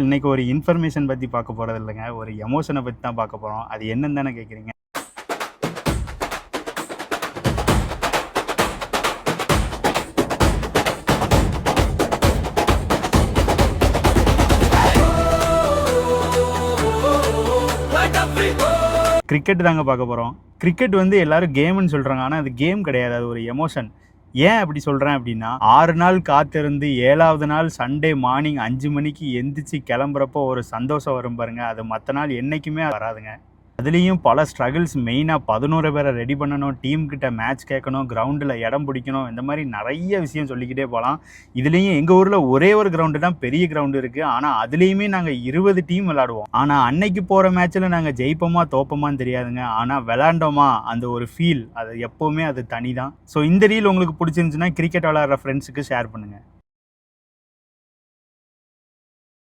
இன்னைக்கு ஒரு இன்ஃபர்மேஷன் பற்றி பார்க்க போகிறது இல்லைங்க, ஒரு எமோஷனை பற்றி தான் பார்க்க போகிறோம். அது என்னன்னு தானே கேட்குறீங்க? கிரிக்கெட் தாங்க பார்க்க போகிறோம். கிரிக்கெட் வந்து எல்லாரும் கேம்னு சொல்கிறாங்க, ஆனால் அது கேம் கிடையாது, அது ஒரு எமோஷன். ஏன் அப்படி சொல்கிறேன் அப்படின்னா, 6 நாள் காத்திருந்து 7வது நாள் சண்டே மார்னிங் 5 மணிக்கு எந்திரிச்சு கிளம்புறப்போ ஒரு சந்தோஷம் வரும் பாருங்க, அது மற்ற நாள் என்றைக்குமே வராதுங்க. அதுலேயும் பல ஸ்ட்ரகிள்ஸ், மெயினாக 11 பேரை ரெடி பண்ணணும், டீம்கிட்ட மேட்ச் கேட்கணும், கிரவுண்டில் இடம் பிடிக்கணும், இந்த மாதிரி நிறைய விஷயம் சொல்லிக்கிட்டே போகலாம். இதுலேயும் எங்கள் ஊரில் ஒரே ஒரு கிரவுண்டு தான் பெரிய கிரவுண்டு இருக்குது, ஆனால் அதுலேயுமே நாங்கள் 20 டீம் விளாடுவோம். ஆனால் அன்னைக்கு போகிற மேட்ச்சில் நாங்கள் ஜெயிப்போமா தோப்போமான்னு தெரியாதுங்க, ஆனால் விளாண்டோமா அந்த ஒரு ஃபீல், அது எப்போவுமே அது தனி தான். ஸோ இந்த ரீல் உங்களுக்கு பிடிச்சிருந்துச்சுன்னா கிரிக்கெட் விளாட்ற ஃப்ரெண்ட்ஸுக்கு ஷேர் பண்ணுங்கள்.